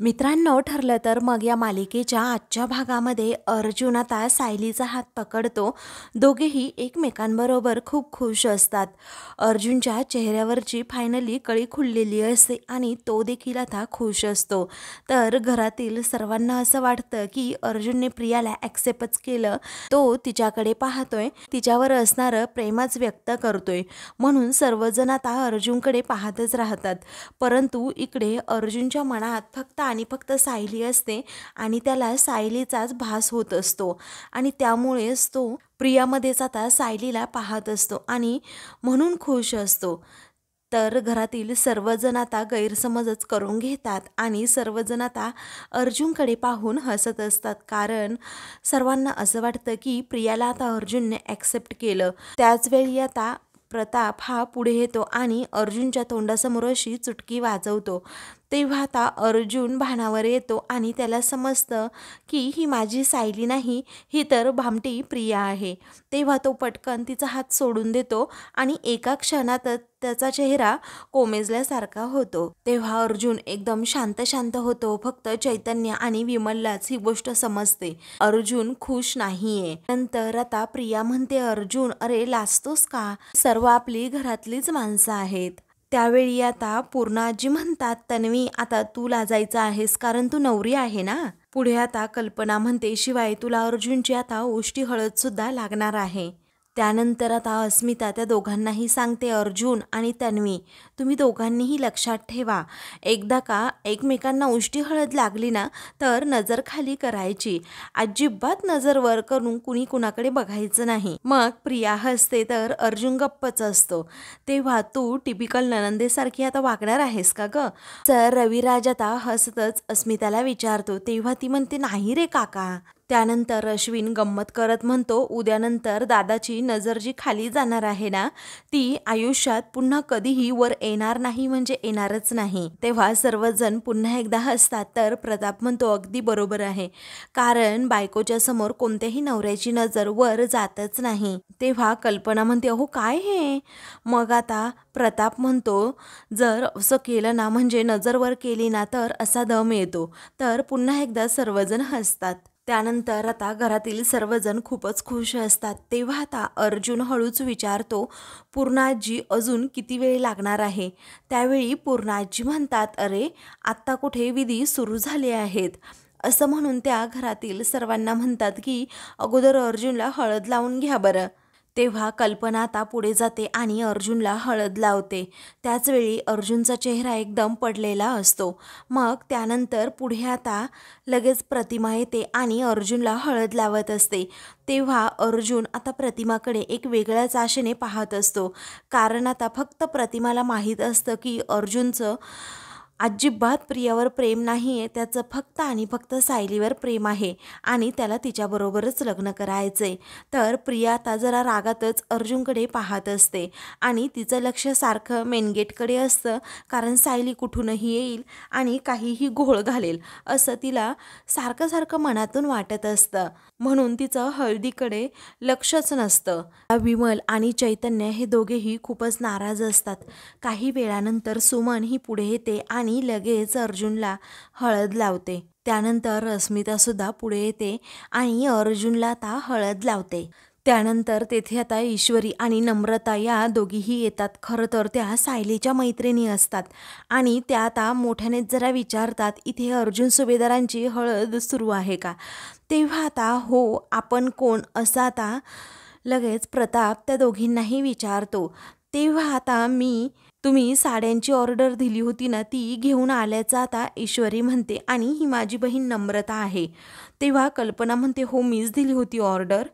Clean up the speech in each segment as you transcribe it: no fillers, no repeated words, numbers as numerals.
मित्रांनो, ठरलं तर मग या मालिकेच्या आजच्या भागामध्ये अर्जुन आता सायलीचा हात पकडतो. दोघेही एकमेकांबरोबर खूप खुश असतात. अर्जुनच्या चेहऱ्यावरची फायनली कळी खुललेली असते आणि तो देखील आता खुश असतो. तर घरातील सर्वांना असं वाटतं की अर्जुनने प्रियाला ॲक्सेप्टच केलं. तो तिच्याकडे पाहतोय, तिच्यावर असणारं प्रेमच व्यक्त करतोय, म्हणून सर्वजण आता अर्जुनकडे पाहतच राहतात. परंतु इकडे अर्जुनच्या मनात फक्त आणि फक्त सायली असते आणि त्याला सायलीचाच भास होत असतो आणि त्यामुळेच तो प्रियामध्येच आता सायलीला पाहत असतो आणि म्हणून खुश असतो. तर घरातील सर्वजण आता गैरसमजच करून घेतात आणि सर्वजण आता अर्जुनकडे पाहून हसत असतात, कारण सर्वांना असं वाटतं की प्रियाला आता अर्जुनने ॲक्सेप्ट केलं. त्याचवेळी आता प्रताप हा पुढे येतो आणि अर्जुनच्या तोंडासमोर अशी चुटकी वाजवतो. तेव्हा आता अर्जुन भानावर येतो आणि त्याला समजतं की ही माझी सायली नाही, ही तर भामटी प्रिया आहे. तेव्हा तो पटकन तिचा हात सोडून देतो आणि एका क्षणातच त्याचा चेहरा कोमेजल्यासारखा होतो. तेव्हा अर्जुन एकदम शांत शांत होतो. फक्त चैतन्य आणि विमललाच ही गोष्ट समजते. अर्जुन खुश नाहीये. नंतर आता प्रिया म्हणते, अर्जुन अरे लाजतोस का? सर्व आपली घरातलीच माणसं आहेत. त्यावेळी आता पूर्णाजी म्हणतात, तन्वी आता तू लाजायचं आहेस, कारण तू नवरी आहे ना. पुढे आता कल्पना म्हणते, शिवाय तुला अर्जुनची आता उष्टी हळद सुद्धा लागणार आहे. त्यानंतर आता अस्मिता त्या दोघांनाही सांगते, अर्जुन आणि तन्वी तुम्ही दोघांनीही लक्षात ठेवा, एकदा का एकमेकांना उष्टी हळद लागली ना तर नजर खाली करायची, अजिबात नजर वर करून कुणी कुणाकडे बघायचं नाही. मग प्रिया हसते तर अर्जुन गप्पच असतो. तेव्हा तू टिपिकल ननंदेसारखी आता वागणार आहेस का ग? सर रविराज आता हसतच अस्मिताला विचारतो. तेव्हा ती म्हणते, नाही रे काका. त्यानंतर अश्विन गंमत करत म्हणतो, उद्यानंतर दादाची नजर जी खाली जाणार आहे ना ती आयुष्यात पुन्हा कधीही वर येणार नाही, म्हणजे येणारच नाही. तेव्हा सर्वजण पुन्हा एकदा हसतात. तर प्रताप म्हणतो, अगदी बरोबर आहे, कारण बायकोच्या समोर कोणत्याही नवऱ्याची नजर वर जातच नाही. तेव्हा कल्पना म्हणते, अहो काय हे? मग आता प्रताप म्हणतो, जर असं केलं ना म्हणजे नजर वर केली ना तर असा दम येतो. तर पुन्हा एकदा सर्वजण हसतात. त्यानंतर आता घरातील सर्वजण खूपच खुश असतात. तेव्हा आता अर्जुन हळूच विचारतो, पूर्णाजी अजून किती वेळ लागणार आहे? त्यावेळी पूर्णाजी म्हणतात, अरे आत्ता कुठे विधी सुरू झाले आहेत. असं म्हणून त्या घरातील सर्वांना म्हणतात की अगोदर अर्जुनला हळद लावून घ्या बरं. तेव्हा कल्पना आता पुढे जाते आणि अर्जुनला हळद लावते. त्याचवेळी अर्जुनचा चेहरा एकदम पडलेला असतो. मग त्यानंतर पुढे आता लगेच प्रतिमा येते आणि अर्जुनला हळद लावत असते. तेव्हा अर्जुन आता प्रतिमाकडे एक वेगळ्याच आशेने पाहत असतो, कारण आता फक्त प्रतिमाला माहीत असतं की अर्जुनचं अजिबात प्रियावर प्रेम नाही आहे, त्याचं फक्त आणि फक्त सायलीवर प्रेम आहे आणि त्याला तिच्याबरोबरच लग्न करायचं आहे. तर प्रिया आता जरा रागातच अर्जुनकडे पाहत असते आणि तिचं लक्ष सारखं मेनगेटकडे असतं, कारण सायली कुठूनही येईल आणि काहीही घोळ घालेल असं तिला सारखं सारखं मनातून वाटत असतं, म्हणून तिचं हळदीकडे लक्षच नसतं. विमल आणि चैतन्य हे दोघेही खूपच नाराज असतात. काही वेळानंतर सुमन ही पुढे येते आणि लगेच अर्जुनला हळद लावते. त्यानंतर अस्मिता सुद्धा पुढे येते आणि अर्जुनला आता हळद लावते. त्यानंतर तेथे आता ईश्वरी आणि नम्रता या दोघीही येतात. खरं तर त्या सायलीच्या मैत्रिणी असतात आणि त्या आता मोठ्यानेच जरा विचारतात, इथे अर्जुन सुभेदारांची हळद सुरू आहे का? तेव्हा आता हो आपण कोण असं आता लगेच प्रताप त्या दोघींनाही विचारतो. तेव्हा आता तुम्ही साड्यांची ऑर्डर दिली होती ना ती घेऊन आल्याचं आता ईश्वरी म्हणते आणि ही माझी बहीण नम्रता आहे. तेव्हा कल्पना म्हणते, हो मीच दिली होती ऑर्डर,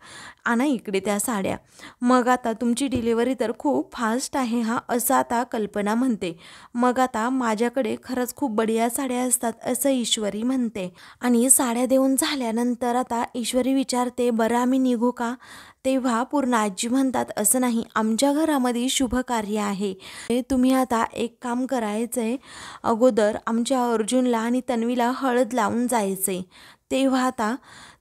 आणा इकडे त्या साड्या. मग आता तुमची डिलिव्हरी तर खूप फास्ट आहे हा, असं आता कल्पना म्हणते. मग आता माझ्याकडे खरंच खूप बढिया साड्या असतात असं ईश्वरी म्हणते. आणि साड्या देऊन झाल्यानंतर आता ईश्वरी विचारते, बरं आम्ही निघू का? तेव्हा पूर्ण आजी म्हणतात, असं नाही, आमच्या घरामध्ये शुभ कार्य आहे, तुम्ही आता एक काम करायचं आहे, अगोदर आमच्या अर्जुनला आणि तन्वीला हळद लावून जायचं आहे. तेव्हा आता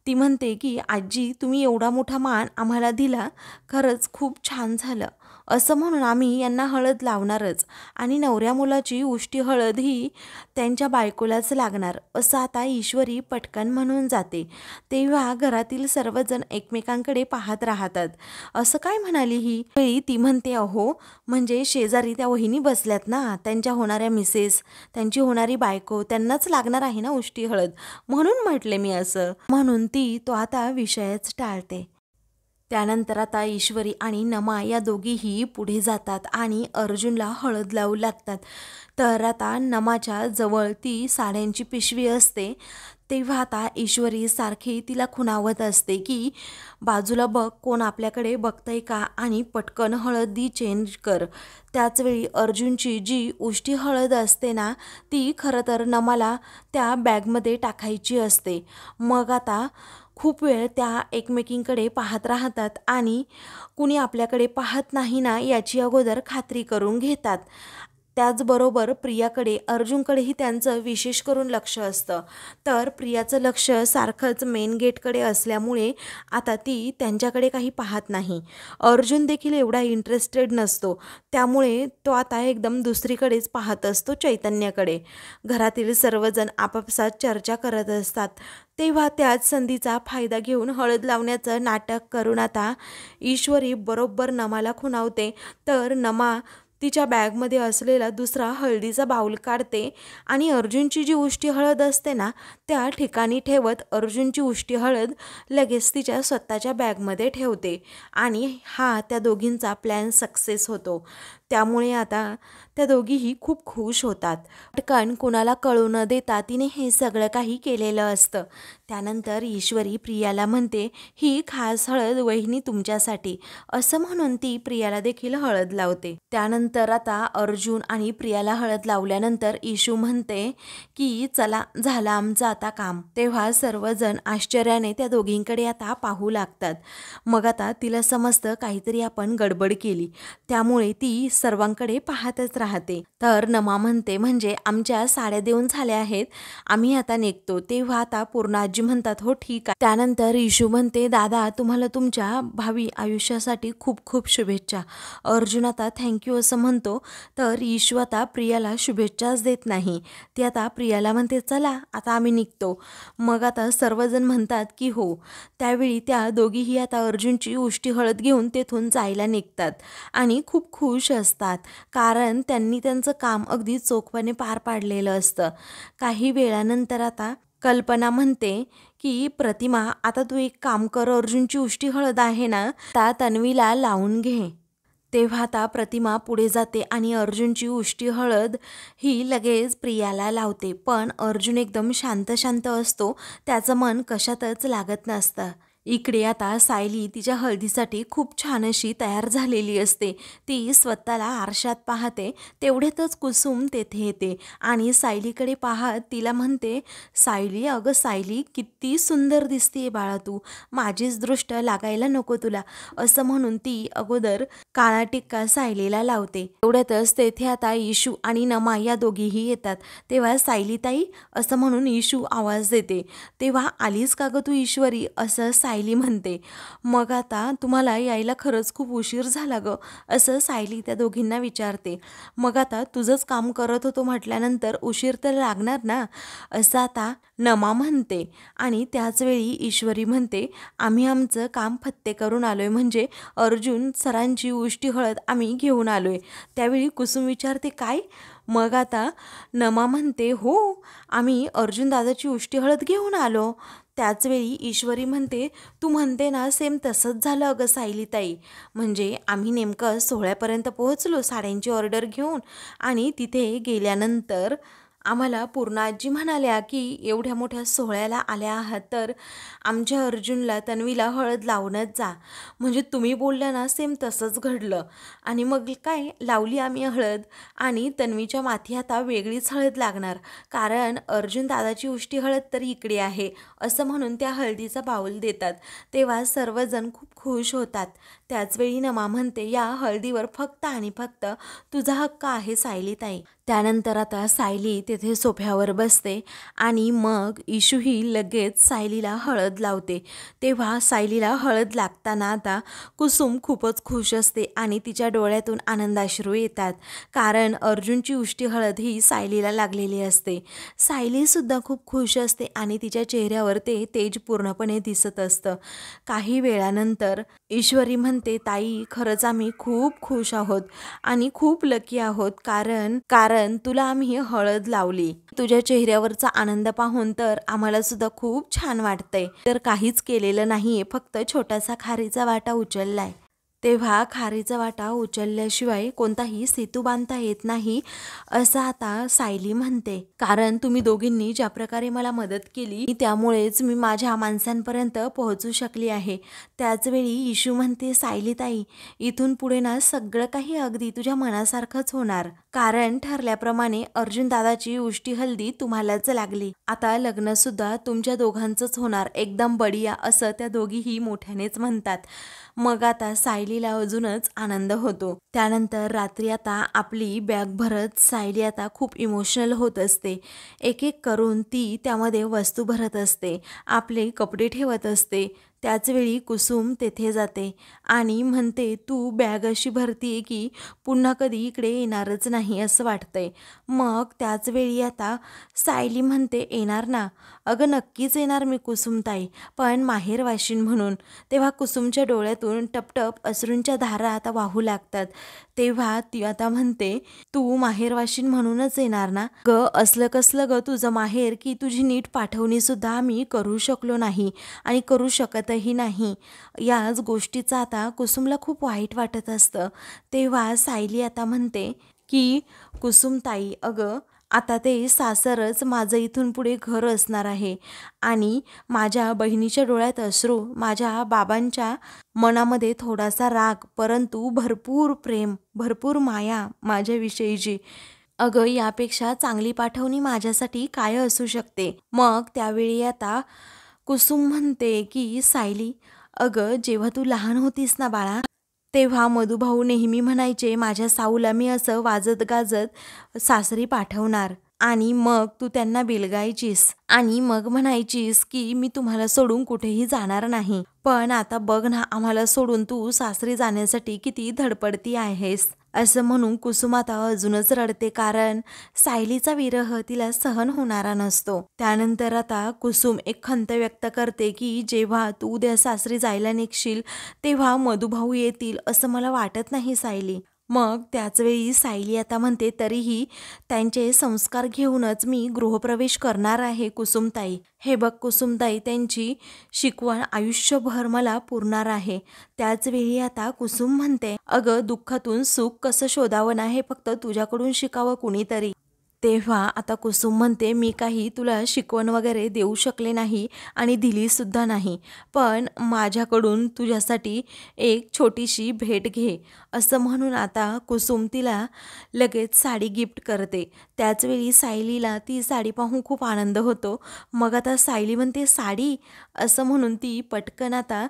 ती म्हणते की आजी तुम्ही एवढा मोठा मान आम्हाला दिला, खरंच खूप छान झालं. असं म्हणून आम्ही यांना हळद लावणारच आणि नवऱ्या मुलाची उष्टी हळद ही त्यांच्या बायकोलाच लागणार, असं आता ईश्वरी पटकन म्हणून जाते. तेव्हा घरातील सर्वजण एकमेकांकडे पाहत राहतात. असं काय म्हणाली ही? वेळी ती म्हणते, अहो म्हणजे शेजारी त्या वहिनी बसल्यात ना, त्यांच्या होणाऱ्या मिसेस, त्यांची होणारी बायको, त्यांनाच लागणार आहे ना उष्टी हळद, म्हणून म्हटले मी असं. म्हणून ती तो आता विषयच टाळते. त्यानंतर आता ईश्वरी आणि नमा या दोघीही पुढे जातात आणि अर्जुनला हळद लावू लागतात. तर आता नमाच्या जवळ ती साड्यांची पिशवी असते. तेव्हा आता ईश्वरी सारखी तिला खुणावत असते की बाजूला बघ, कोण आपल्याकडे बघतंय का, आणि पटकन हळदी चेंज कर. त्याचवेळी अर्जुनची जी उष्टी हळद असते ना, ती खरं तर नमाला त्या बॅगमध्ये टाकायची असते. मग आता खूप वेळ त्या एकमेकींकडे पाहत राहतात आणि कुणी आपल्याकडे पाहत नाही ना याची अगोदर खात्री करून घेतात. त्याचबरोबर प्रियाकडे, अर्जुनकडेही त्यांचं विशेष करून लक्ष असतं. तर प्रियाचं लक्ष सारखंच मेन गेटकडे असल्यामुळे आता ती त्यांच्याकडे काही पाहत नाही. अर्जुन देखील एवढा इंटरेस्टेड नसतो, त्यामुळे तो आता एकदम दुसरीकडेच पाहत असतो, चैतन्याकडे. घरातील सर्वजण आपापसात चर्चा करत असतात. तेव्हा त्याच संधीचा फायदा घेऊन हळद लावण्याचं नाटक करून आता ईश्वरी बरोबर नमाला खुणावते. तर नमा तिच्या बॅगमध्ये असलेला दुसरा हळदीचा बाऊल काढते आणि अर्जुनची जी उष्टी हळद असते ना त्या ठिकाणी ठेवत अर्जुनची उष्टी हळद लगेच तिच्या स्वतःच्या बॅगमध्ये ठेवते आणि हा त्या दोघींचा प्लॅन सक्सेस होतो. त्यामुळे आता त्या दोघीही खूप खुश होतात. पटकन कुणाला कळू न देता तिने हे सगळं काही केलेलं असतं. त्यानंतर ईश्वरी प्रियाला म्हणते, ही खास हळद वहिनी तुमच्यासाठी, असं म्हणून ती प्रियाला देखील हळद लावते. त्यानंतर आता अर्जुन आणि प्रियाला हळद लावल्यानंतर ईशू म्हणते की चला, झालं आमचं आता काम. तेव्हा सर्वजण आश्चर्याने त्या दोघींकडे आता पाहू लागतात. मग आता तिला समजतं काहीतरी आपण गडबड केली, त्यामुळे ती सर्वांकडे पाहतच राहते. तर नमा म्हणते, म्हणजे आमच्या साड्या देऊन झाल्या आहेत, आम्ही आता निघतो. तेव्हा आता पूर्णाजी म्हणतात, हो ठीक आहे. त्यानंतर ईशू म्हणते, दादा तुम्हाला तुमच्या भावी आयुष्यासाठी खूप खूप शुभेच्छा. अर्जुन आता थँक्यू असं म्हणतो. तर ईशू आता प्रियाला शुभेच्छाच देत नाही. ती आता प्रियाला म्हणते, चला आता आम्ही निघतो. मग आता सर्वजण म्हणतात की हो. त्यावेळी त्या दोघीही आता अर्जुनची उष्टी हळद घेऊन तेथून जायला निघतात आणि खूप खुश असतात, कारण त्यांनी त्यांचं काम अगदी चोखपणे पार पाडलेलं असतं. काही वेळानंतर आता कल्पना म्हणते की प्रतिमा, आता तू एक काम कर, अर्जुनची उष्टी हळद आहे ना, आता तन्वीला लावून घे. तेव्हा आता प्रतिमा पुढे जाते आणि अर्जुनची उष्टी हळद ही लगेच प्रियाला लावते. पण अर्जुन एकदम शांत शांत असतो, त्याचं मन कशातच लागत नसतं. इकडे आता सायली तिच्या हळदीसाठी खूप छान अशी तयार झालेली असते. ती स्वतःला आरशात पाहते. तेवढ्यातच कुसुम तेथे येते आणि सायलीकडे पाहत तिला म्हणते, सायली, अगं सायली, किती सुंदर दिसतीये बाळा तू, माझीच दृष्ट लागायला नको तुला, असं म्हणून ती अगोदर काळा टिक्का सायलीला लावते. तेवढ्यातच तेथे आता ईशू आणि नमा या दोघीही येतात. तेव्हा सायली ताई असं म्हणून ईशू आवाज देते. तेव्हा आलीस का गं तू ईश्वरी, असं सायली म्हणते. मग आता तुम्हाला यायला खरंच खूप उशीर झाला गं, असं सायली त्या दोघींना विचारते. मग आता तुझंच काम करत होतो म्हटल्यानंतर उशीर तर लागणार ना, असं आता नमा म्हणते. आणि त्याचवेळी ईश्वरी म्हणते, आम्ही आमचं काम फत्ते करून आलोय, म्हणजे अर्जुन सरांची उष्टी हळद आम्ही घेऊन आलोय. त्यावेळी कुसुम विचारते, काय? मग आता नमा म्हणते, हो, आम्ही अर्जुन दादाची उष्टी हळद घेऊन आलो. त्याचवेळी ईश्वरी म्हणते, तू म्हणते ना सेम तसंच झालं अगं सायलीताई, म्हणजे आम्ही नेमकं सोहळ्यापर्यंत पोहोचलो साड्यांची ऑर्डर घेऊन आणि तिथे गेल्यानंतर आम्हाला पूर्णाजी म्हणाल्या की एवढ्या मोठ्या सोहळ्याला आल्या आहात तर आमच्या अर्जुनला तन्वीला हळद लावूनच जा. म्हणजे तुम्ही बोलल्या ना सेम तसंच घडलं. आणि मग काय, लावली आम्ही हळद आणि तन्वीच्या माथी आता वेगळीच हळद लागणार, कारण अर्जुन दादाची उष्टी हळद तर इकडे आहे, असं म्हणून त्या हळदीचा बाऊल देतात. तेव्हा सर्वजण खूप खुश होतात. त्याचवेळी नमा म्हणते, या हळदीवर फक्त आणि फक्त तुझा हक्क आहे सायलीताई. त्यानंतर आता सायली तेथे सोफ्यावर बसते आणि मग इशूही लगेच सायलीला हळद लावते. तेव्हा सायलीला हळद लागताना आता कुसुम खूपच खुश असते आणि तिच्या डोळ्यातून आनंदाश्रू येतात, कारण अर्जुनची उष्टी हळद ही सायलीला लागलेली असते. सायलीसुद्धा खूप खुश असते आणि तिच्या चेहऱ्यावर ते तेज पूर्णपणे दिसत असतं. काही वेळानंतर ईश्वरी म्हणते, ताई खरंच आम्ही खूप खुश आहोत आणि खूप लकी आहोत, कारण कारण तुला आम्ही हळद लावली. तुझ्या चेहऱ्यावरचा आनंद पाहून तर आम्हाला सुद्धा खूप छान वाटतंय. तर काहीच केलेलं नाहीये, फक्त छोटासा खारीचा वाटा उचललाय. तेव्हा खारीचा वाटा उचलल्याशिवाय कोणताही सेतू बांधता येत नाही, असं आता सायली म्हणते. कारण तुम्ही दोघींनी ज्या प्रकारे मला मदत केली त्यामुळेच मी माझ्या माणसांपर्यंत पोहोचू शकली आहे. त्याचवेळी इशू म्हणते, सायली ताई इथून पुढे ना सगळं काही अगदी तुझ्या मनासारखंच होणार, कारण ठरल्याप्रमाणे अर्जुन दादाची उष्टी हल्दी तुम्हालाच लागली. आता लग्न सुद्धा तुमच्या दोघांचंच होणार, एकदम बढिया, असं त्या दोघीही मोठ्यानेच म्हणतात. मग आता सायलीला अजूनच आनंद होतो. त्यानंतर रात्री आता आपली बॅग भरत सायली आता खूप इमोशनल होत असते. एक एक करून ती त्यामध्ये वस्तू भरत असते, आपले कपडे ठेवत असते. त्याचवेळी कुसुम तेथे जाते आणि म्हणते, तू बॅग अशी भरतीये की पुन्हा कधी इकडे येणारच नाही असं वाटतंय. मग त्याचवेळी आता सायली म्हणते, येणार ना, अगं नक्कीच येणार मी कुसुमताई, पण माहेर वाशीन म्हणून. तेव्हा कुसुमच्या डोळ्यातून टपटप अश्रूंच्या धारा आता वाहू लागतात. तेव्हा ती आता म्हणते, तू माहेर वाशीन म्हणूनच येणार ना ग, असलं कसलं ग तुझं माहेर की तुझी नीट पाठवणी सुद्धा आम्ही करू शकलो नाही आणि करू शकतही नाही. याच गोष्टीचं आता कुसुमला खूप वाईट वाटत असतं. तेव्हा सायली आता म्हणते की कुसुमताई, अगं आता ते सासरच माझं इथून पुढे घर असणार आहे आणि माझ्या बहिणीच्या डोळ्यात अश्रू, माझ्या बाबांच्या मनामध्ये थोडासा राग, परंतु भरपूर प्रेम, भरपूर माया माझ्याविषयीची. अगं यापेक्षा चांगली पाठवणी माझ्यासाठी काय असू शकते. मग त्यावेळी आता कुसुम म्हणते की सायली, अगं जेव्हा तू लहान होतीस ना बाळा, तेव्हा मधुभाऊ नेहमी म्हणायचे माझ्या साऊला मी असं वाजत गाजत सासरी पाठवणार, आणि मग तू त्यांना बिलगायचीस आणि मग म्हणायचीस की मी तुम्हाला सोडून कुठेही जाणार नाही. पण आता बघ ना, आम्हाला सोडून तू सासरी जाण्यासाठी किती धडपडती आहेस. असं म्हणून कुसुम आता अजूनच रडते, कारण सायलीचा विरह तिला सहन होणारा नसतो. त्यानंतर आता कुसुम एक खंत व्यक्त करते की जेव्हा तू उद्या सासरी जायला निघशील तेव्हा मधुभाऊ येतील असं मला वाटत नाही सायली. मग त्याचवेळी सायली आता म्हणते, तरीही त्यांचे संस्कार घेऊनच मी गृहप्रवेश करणार आहे कुसुमताई. हे बघ कुसुमताई, त्यांची शिकवण आयुष्यभर मला पुरणार आहे. त्याचवेळी आता कुसुम म्हणते, अगं दुःखातून सुख कसं शोधावं ना हे फक्त तुझ्याकडून शिकावं कुणीतरी. तेव्हा आता कुसुम म्हणते, मी काही तुला शिकवण वगैरे देऊ शकले नाही आणि दिलीसुद्धा नाही, पण माझ्याकडून तुझ्यासाठी एक छोटीशी भेट घे. असं म्हणून आता कुसुम तिला लगेच साडी गिफ्ट करते. त्याचवेळी सायलीला ती साडी पाहून खूप आनंद होतो. मग आता सायली म्हणते, साडी, असं म्हणून ती पटकन आता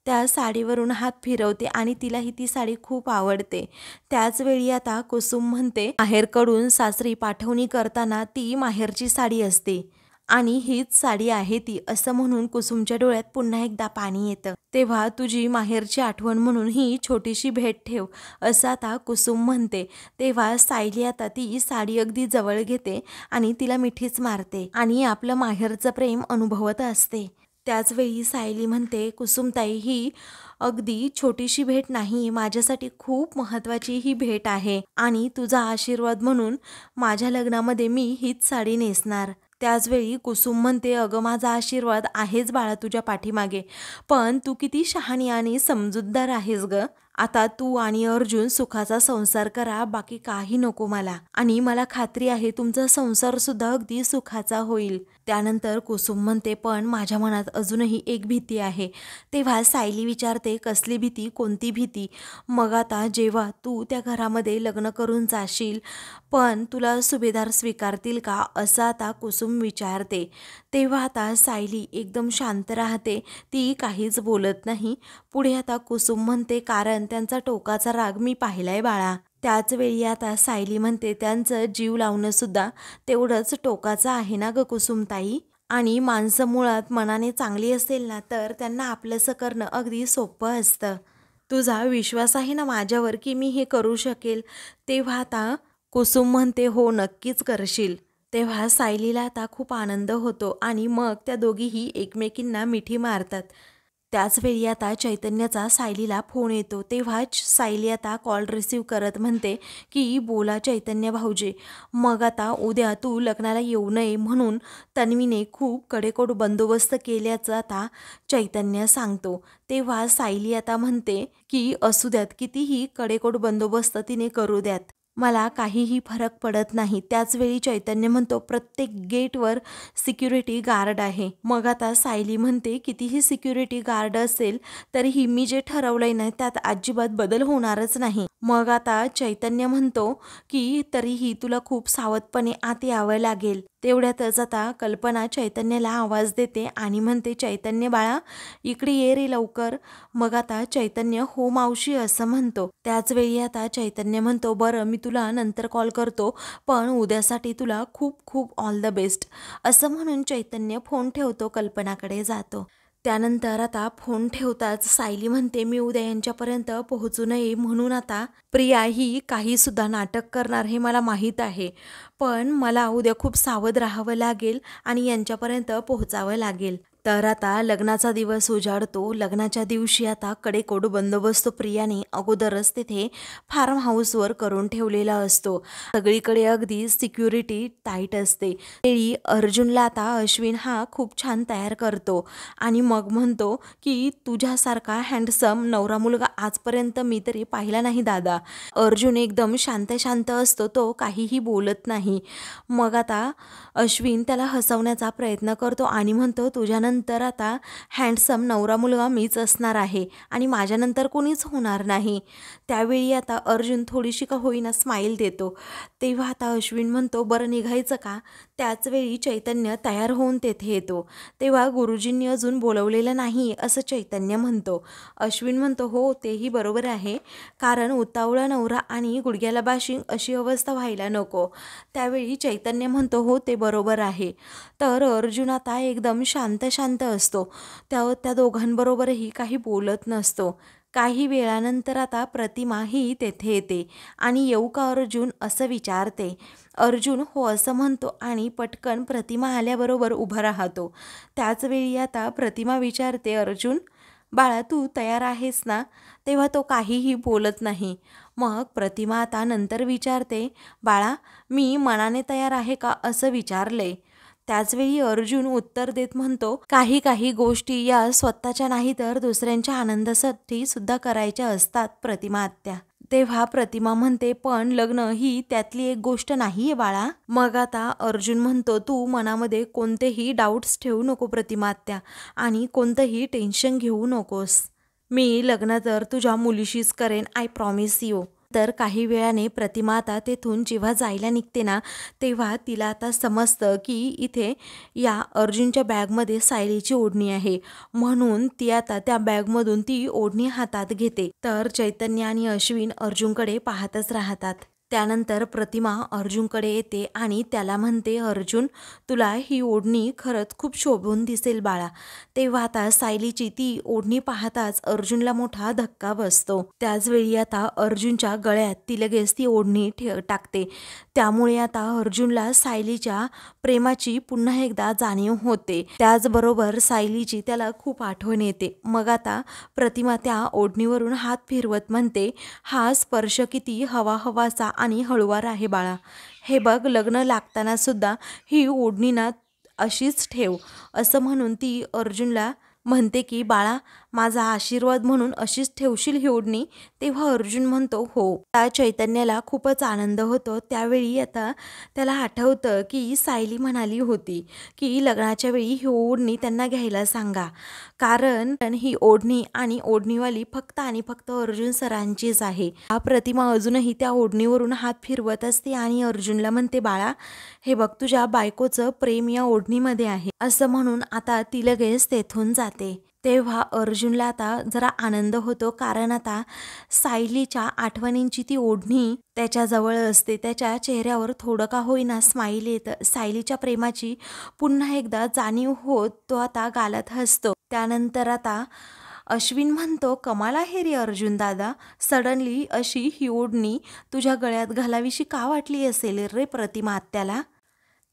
त्या साडीवरून हात फिरवते आणि तिलाही ती साडी खूप आवडते. त्याचवेळी आता कुसुम म्हणते, माहेरकडून सासरी पाठवणी करताना ती माहेरची साडी असते आणि हीच साडी आहे ती, असं म्हणून कुसुमच्या डोळ्यात पुन्हा एकदा पाणी येतं. तेव्हा तुझी माहेरची आठवण म्हणून ही छोटीशी भेट ठेव, असं आता कुसुम म्हणते. तेव्हा सायली आता ती साडी अगदी जवळ घेते आणि तिला मिठीच मारते आणि आपलं माहेरचं प्रेम अनुभवत असते. त्याचवेळी सायली म्हणते, कुसुमताई ही अगदी छोटीशी भेट नाही, माझ्यासाठी खूप महत्त्वाची ही भेट आहे आणि तुझा आशीर्वाद म्हणून माझ्या लग्नामध्ये मी हीच साडी नेसणार. त्याचवेळी कुसुम म्हणते, अगं माझा आशीर्वाद आहेच बाळा तुझ्या पाठीमागे, पण तू किती शहाणी आणि समजूतदार आहेस ग. आता तू आणि अर्जुन सुखाचा संसार करा, बाकी काही नको मला, आणि मला खात्री आहे तुमचा संसार सुद्धा अगदी सुखाचा होईल. त्यानंतर कुसुम म्हणते, पण माझ्या मनात अजूनही एक भीती आहे. तेव्हा सायली विचारते, कसली भीती, कोणती भीती. मग आता जेव्हा तू त्या घरामध्ये लग्न करून जाशील, पण तुला सुभेदार स्वीकारतील का, असं आता कुसुम विचारते. तेव्हा आता सायली एकदम शांत राहते, ती काहीच बोलत नाही. पुढे आता कुसुम म्हणते, कारण त्यांचा टोकाचा राग मी पाहिलाय बाळा. त्याच वेळी आता सायली म्हणते, त्यांचं जीव लावणं सुद्धा तेवढंच टोकाचं आहे ना ग कुसुमताई. आणि माणसं मुळात मनाने चांगली असेल ना तर त्यांना आपलंसं करणं अगदी सोपं असतं. तुझा विश्वास आहे ना माझ्यावर की मी हे करू शकेल. तेव्हा आता कुसुम म्हणते, हो नक्कीच करशील. तेव्हा सायलीला आता खूप आनंद होतो आणि मग त्या दोघीही एकमेकींना मिठी मारतात. त्याचवेळी आता चैतन्याचा सायलीला फोन येतो. तेव्हाच सायली आता कॉल रिसीव करत म्हणते की बोला चैतन्य भाऊजी, मग आता उद्या तू लग्नाला येऊ नये म्हणून तन्वीने खूप कडेकोट बंदोबस्त केल्याचं आता चैतन्य सांगतो. तेव्हा सायली आता म्हणते की असू द्यात, कितीही कडेकोट बंदोबस्त तिने करू द्यात, मला काहीही फरक पडत नाही. त्याचवेळी चैतन्य म्हणतो, प्रत्येक गेटवर सिक्युरिटी गार्ड आहे. मग आता सायली म्हणते, कितीही सिक्युरिटी गार्ड असेल तरीही मी जे ठरवलंय ना त्यात अजिबात बदल होणारच नाही. मग आता चैतन्य म्हणतो की तरीही तुला खूप सावधपणे आत यावं लागेल. तेवढ्यातच आता कल्पना चैतन्याला आवाज देते आणि म्हणते, चैतन्य बाळा इकडे ये रे लवकर. मग आता चैतन्य हो मावशी असं म्हणतो. त्याचवेळी आता चैतन्य म्हणतो, बरं मी तुला नंतर कॉल करतो, पण उद्यासाठी तुला खूप खूप ऑल द बेस्ट. असं म्हणून चैतन्य फोन ठेवतो, कल्पनाकडे जातो. त्यानंतर आता फोन ठेवताच सायली म्हणते, मी उद्या यांच्यापर्यंत पोहोचू नये म्हणून आता प्रिया ही काही सुद्धा नाटक करणार हे मला माहीत आहे, पण मला उद्या खूप सावध राहावं लागेल आणि यांच्यापर्यंत पोहोचावं लागेल. तर आता लग्नाचा दिवस उजाडतो. लग्नाच्या दिवशी आता कडेकोट बंदोबस्त प्रियाने अगोदरच तिथे फार्म हाऊसवर करून ठेवलेला असतो. सगळीकडे अगदी सिक्युरिटी टाईट असते. वेळी अर्जुनला आता अश्विन हा खूप छान तयार करतो आणि मग म्हणतो की तुझ्यासारखा हँडसम नवरा मुलगा आजपर्यंत मी तरी पाहिला नाही दादा. अर्जुन एकदम शांत शांत असतो, तो काहीही बोलत नाही. मग आता अश्विन त्याला हसवण्याचा प्रयत्न करतो आणि म्हणतो, तुझ्यानंतर आता हँडसम नवरा मुलगा मीच असणार आहे आणि माझ्यानंतर कोणीच होणार नाही. त्यावेळी आता अर्जुन थोडीशी का होईना स्माईल देतो. तेव्हा आता अश्विन म्हणतो, बरं निघायचं का. त्याचवेळी चैतन्य तयार होऊन तेथे येतो. तेव्हा गुरुजींनी अजून बोलवलेलं नाही असं चैतन्य म्हणतो. अश्विन म्हणतो, हो तेही बरोबर आहे, कारण उतावळा नवरा आणि गुडघ्याला बाशिंग अशी अवस्था व्हायला नको. त्यावेळी चैतन्य म्हणतो, हो ते बरोबर आहे. तर अर्जुन आता एकदम शांत शांत असतो. त्या दोघांबरोबरही काही बोलत नसतो. काही वेळानंतर आता प्रतिमा ही तेथे येते आणि येऊ का अर्जुन असं विचारते. अर्जुन हो असं म्हणतो आणि पटकन प्रतिमा आल्याबरोबर उभा राहतो. त्याचवेळी आता प्रतिमा विचारते, अर्जुन बाळा तू तयार आहेस ना. तेव्हा तो काहीही बोलत नाही. मग प्रतिमा आता नंतर विचारते, बाळा मी मनाने तयार आहे का असं विचारलंय. त्याचवेळी अर्जुन उत्तर देत म्हणतो, काही काही गोष्टी या स्वतःच्या नाही तर दुसऱ्यांच्या आनंदासाठी सुद्धा करायच्या असतात प्रतिमा आत्या. तेव्हा प्रतिमा म्हणते, पण लग्न ही त्यातली एक गोष्ट नाहीये बाळा. मग आता अर्जुन म्हणतो, तू मनामध्ये कोणतेही डाऊट्स ठेवू नको प्रतिमा आत्या आणि कोणतंही टेन्शन घेऊ नकोस. मी लग्न तर तुझ्या मुलीशीच करेन, आय प्रॉमिस यू. तर काही वेळाने प्रतिमा आता तेथून जेव्हा जायला निघते ना तेव्हा तिला आता समजतं की इथे या अर्जुनच्या बॅगमध्ये सायलीची ओढणी आहे, म्हणून ती आता त्या बॅगमधून ती ओढणी हातात घेते. तर चैतन्य आणि अश्विन अर्जुनकडे पाहतच राहतात. त्यानंतर प्रतिमा अर्जुनकडे येते आणि त्याला म्हणते, अर्जुन तुला ही ओढणी खरंच खूप शोभून दिसेल बाळा. तेव्हा आता सायलीची ती ओढणी पाहताच अर्जुनला मोठा धक्का बसतो. त्याचवेळी आता अर्जुनच्या गळ्यात ती लगेच ती ओढणी टाकते. त्यामुळे आता अर्जुनला सायलीच्या प्रेमाची पुन्हा एकदा जाणीव होते. त्याचबरोबर सायलीची त्याला खूप आठवण येते. मग आता प्रतिमा त्या ओढणीवरून हात फिरवत म्हणते, हा स्पर्श किती हवा हवाचा आणि हळुवार आहे बाळा. हे बघ लग्न लागताना सुद्धा ही ओढणी ना अशीच ठेव. असं म्हणून ती अर्जुनला म्हणते की बाळा माझा आशीर्वाद म्हणून अशीच ठेवशील ही ओढणी. तेव्हा अर्जुन म्हणतो हो. त्या चैतन्याला खूपच आनंद होतो. त्यावेळी आता त्याला आठवतं की सायली म्हणाली होती की लग्नाच्या वेळी ही ओढणी त्यांना घ्यायला सांगा, कारण ही ओढणी आणि ओढणीवाली फक्त आणि फक्त अर्जुन सरांचीच आहे. हा प्रतिमा अजूनही त्या ओढणीवरून हात फिरवत असते आणि अर्जुनला म्हणते, बाळा हे बघ तुझ्या बायकोचं प्रेम या ओढणीमध्ये आहे. असं म्हणून आता ती लगेच तेथून जाते. तेव्हा अर्जुनला आता जरा आनंद होतो, कारण आता सायलीच्या आठवणींची ती ओढणी त्याच्याजवळ असते. त्याच्या चेहऱ्यावर थोडं का होईना स्माईल येतं. सायलीच्या प्रेमाची पुन्हा एकदा जाणीव होत तो आता गालात हसतो. त्यानंतर आता अश्विन म्हणतो, कमाल आहे रे अर्जुन दादा, सडनली अशी ही ओढणी तुझ्या गळ्यात घालावीशी का वाटली असेल रे प्रतिमा आत्याला?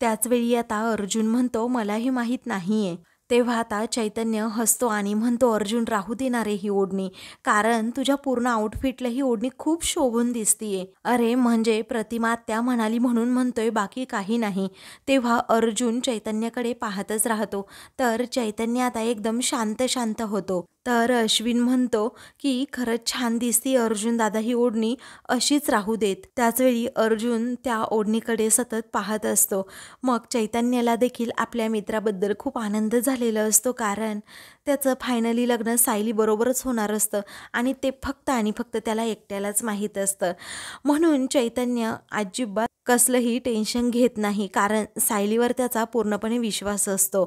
त्याचवेळी आता अर्जुन म्हणतो, मलाही माहीत नाहीये. तेव्हा आता चैतन्य हसतो आणि म्हणतो, अर्जुन राहू देणार आहे ही ओढणी, कारण तुझ्या पूर्ण आउटफिटला ही ओढणी खूप शोभून दिसतीये. अरे म्हणजे प्रतिमा त्या म्हणाली म्हणून म्हणतोय, बाकी काही नाही. तेव्हा अर्जुन चैतन्याकडे पाहतच राहतो. तर चैतन्य आता एकदम शांत शांत होतो. तर अश्विन म्हणतो की खरंच छान दिसती अर्जुन दादा ही ओढणी, अशीच राहू देत. त्याचवेळी अर्जुन त्या ओढणीकडे सतत पाहत असतो. मग चैतन्याला देखील आपल्या मित्राबद्दल खूप आनंद झालेला असतो, कारण त्याचं फायनली लग्न सायलीबरोबरच होणार असतं आणि ते फक्त आणि फक्त त्याला एकट्यालाच माहीत असतं. म्हणून चैतन्य अजिबात कसलंही टेन्शन घेत नाही, कारण सायलीवर त्याचा पूर्णपणे विश्वास असतो.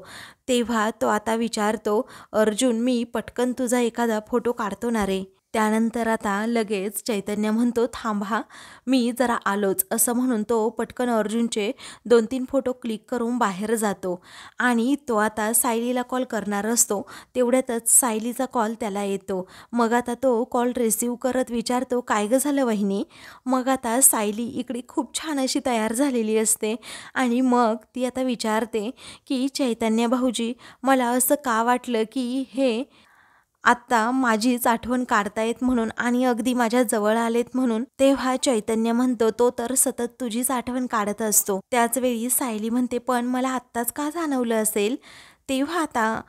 तेव्हा तो आता विचारतो, अर्जुन मी पटकन तुझा एखादा फोटो काढतो ना रे. त्यानंतर आता लगेच चैतन्य म्हणतो, थांबा मी जरा आलोच, असं म्हणून तो पटकन अर्जुनचे 2-3 फोटो क्लिक करून बाहेर जातो आणि तो आता सायलीला कॉल करणार असतो. तेवढ्यातच सायलीचा कॉल त्याला येतो. मग आता तो कॉल रिसीव करत विचारतो, काय गं झालं वहिनी? मग आता सायली इकडे खूप छान अशी तयार झालेली असते आणि मग ती आता विचारते की चैतन्य भाऊजी, मला असं का वाटलं की हे आत्ता माझीच आठवण काढतायत म्हणून आणि अगदी माझ्या जवळ आलेत म्हणून. तेव्हा चैतन्य म्हणतो, तो तर सतत तुझीच आठवण काढत असतो. त्याचवेळी सायली म्हणते, पण मला आत्ताच का जाणवलं असेल? तेव्हा आता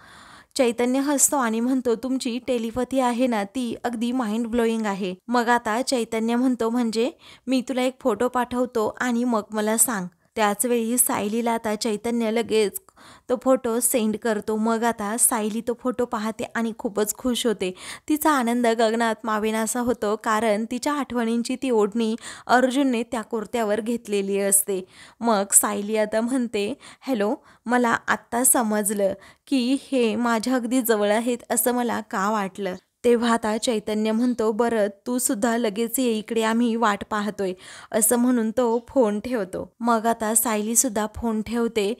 चैतन्य हसतो आणि म्हणतो, तुमची टेलिपॅथी आहे ना, ती अगदी माइंड ब्लोईंग आहे. मग आता चैतन्य म्हणतो, म्हणजे मी तुला एक फोटो पाठवतो आणि मग मला सांग. त्याचवेळी सायलीला आता चैतन्य लगेच तो फोटो सेंड करतो. मग आता सायली तो फोटो पाहते आणि खूपच खुश होते. तिचा आनंद गगनात मावेनासा होतो, कारण तिच्या आठवणींची ती ओढणी अर्जुनने त्या कुर्त्यावर घेतलेली असते. मग सायली आता म्हणते, हॅलो, मला आत्ता समजलं की हे माझ्या अगदी जवळ आहेत असं मला का वाटलं. तेव्हा आता चैतन्य म्हणतो, बरं तू सुद्धा लगेच ये इकडे, आम्ही वाट पाहतोय, असं म्हणून तो फोन ठेवतो. मग आता सायलीसुद्धा फोन ठेवते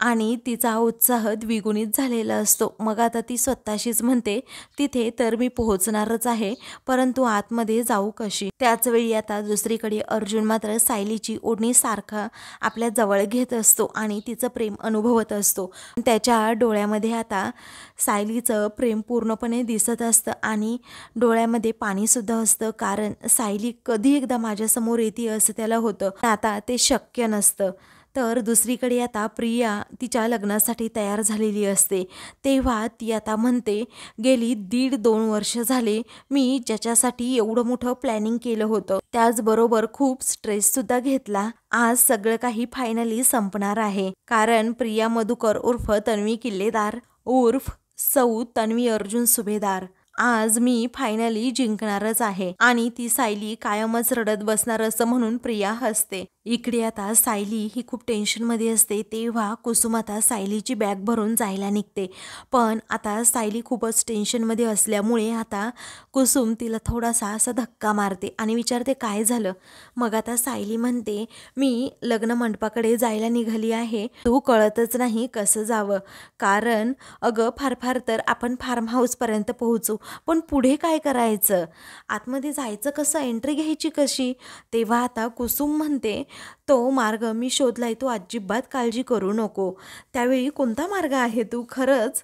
आणि तिचा उत्साह द्विगुणित झालेला असतो. मग आता ती स्वतःशीच म्हणते, तिथे तर मी पोहोचणारच आहे, परंतु आतमध्ये जाऊ कशी. त्याचवेळी आता दुसरीकडे अर्जुन मात्र सायलीची ओढणी सारखा आपल्या जवळ घेत असतो आणि तिचं प्रेम अनुभवत असतो. त्याच्या डोळ्यामध्ये आता सायलीचं प्रेम पूर्णपणे दिसत असतं आणि डोळ्यामध्ये पाणीसुद्धा असतं, कारण सायली कधी एकदा माझ्यासमोर येते असं त्याला होतं. आता ते शक्य नसतं. तर दुसरीकडे आता प्रिया तिच्या लग्नासाठी तयार झालेली असते. तेव्हा ती आता म्हणते, गेली 1.5-2 वर्ष झाले मी ज्याच्यासाठी एवढं मोठं प्लॅनिंग केलं होतं, त्याचबरोबर खूप स्ट्रेससुद्धा घेतला. आज सगळं काही फायनली संपणार आहे, कारण प्रिया मधुकर उर्फ तन्वी किल्लेदार उर्फ सौ तन्वी अर्जुन सुभेदार, आज मी फायनली जिंकणारच आहे आणि ती सायली कायमच रडत बसणार असं म्हणून प्रिया हसते. इकडे आता सायली ही खूप टेन्शनमध्ये असते. तेव्हा कुसुम आता सायलीची बॅग भरून जायला निघते, पण आता सायली खूपच टेन्शनमध्ये असल्यामुळे आता कुसुम तिला थोडासा असा धक्का मारते आणि विचारते, काय झालं. मग आता सायली म्हणते, मी लग्न मंडपाकडे जायला निघाली आहे, तू कळतच नाही कसं जावं, कारण अगं फार फार तर आपण फार्म हाऊसपर्यंत पोहोचू, पण पुढे काय करायचं, आतमध्ये जायचं कसं, एंट्री घ्यायची कशी. तेव्हा आता कुसुम म्हणते, तो मार्ग मी शोधलाय, तू अजिबात काळजी करू नको. त्यावेळी कोणता मार्ग आहे, तू खरंच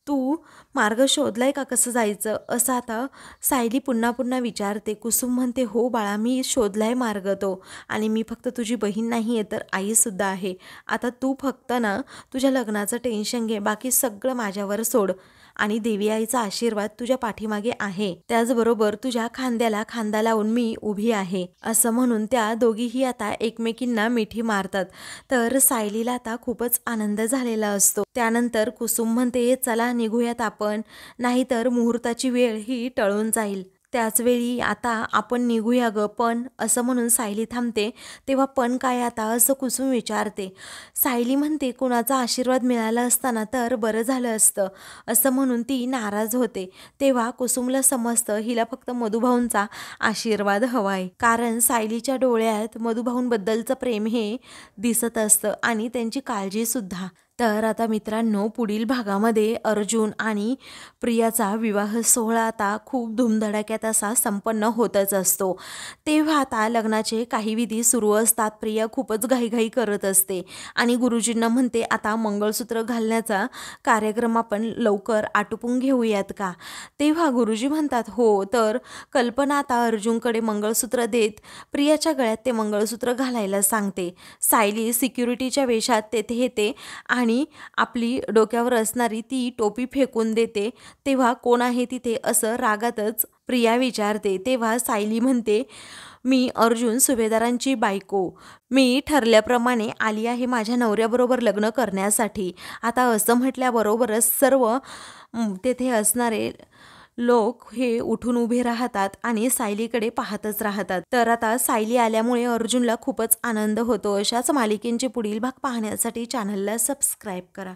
तू मार्ग शोधलाय का कसं जायचं, असं आता सायली पुन्हा पुन्हा विचारते. कुसुम म्हणते, हो बाळा, मी शोधलाय मार्ग तो, आणि मी फक्त तुझी बहीण नाही आहे तर आईसुद्धा आहे. आता तू फक्त ना तुझ्या लग्नाचं टेन्शन घे, बाकी सगळं माझ्यावर सोड, आणि देवी आईचा आशीर्वाद तुझ्या पाठीमागे आहे, त्याचबरोबर तुझ्या खांद्याला खांदा लावून मी उभी आहे, असं म्हणून त्या दोघीही आता एकमेकींना मिठी मारतात. तर सायलीला आता खूपच आनंद झालेला असतो. त्यानंतर कुसुम म्हणते, चला निघूयात आपण, नाहीतर मुहूर्ताची वेळ ही टळून जाईल. त्याचवेळी आता आपण निघूया ग पण असं म्हणून सायली थांबते. तेव्हा पण काय आता असं कुसुम विचारते. सायली म्हणते कुणाचा आशीर्वाद मिळाला असताना तर बरं झालं असतं असं म्हणून ती नाराज होते. तेव्हा कुसुमला समजतं हिला फक्त मधुभाऊंचा आशीर्वाद हवाय, कारण सायलीच्या डोळ्यात मधुभाऊंबद्दलचं प्रेम हे दिसत असतं आणि त्यांची काळजी सुद्धा. तर आता मित्रांनो, पुढील भागामध्ये अर्जुन आणि प्रियाचा विवाह सोहळा आता खूप धूमधडाक्यात असा संपन्न होतच असतो. तेव्हा आता लग्नाचे काही विधी सुरू असतात. प्रिया खूपच घाईघाई करत असते आणि गुरुजींना म्हणते आता मंगळसूत्र घालण्याचा कार्यक्रम आपण लवकर आटोपून घेऊयात का. तेव्हा गुरुजी म्हणतात हो. तर कल्पना आता अर्जुनकडे मंगळसूत्र देत प्रियाच्या गळ्यात ते मंगळसूत्र घालायला सांगते. सायली सिक्युरिटीच्या वेशात तेथे येते आणि आपली डोक्यावर असणारी ती टोपी फेकून देते. तेव्हा कोण आहे तिथे असं रागातच प्रिया विचारते. तेव्हा सायली म्हणते मी अर्जुन सुभेदारांची बायको. मी ठरल्याप्रमाणे आली आहे माझ्या नवऱ्याबरोबर लग्न करण्यासाठी. आता असं म्हटल्याबरोबरच सर्व तेथे असणारे लोक हे उठून उभे राहतात आणि सायलीकडे पाहतच राहतात. तर आता सायली आल्यामुळे अर्जुनला खूपच आनंद होतो. अशाच मालिकेंचे पुढील भाग पाहण्यासाठी चॅनलला सबस्क्राईब करा.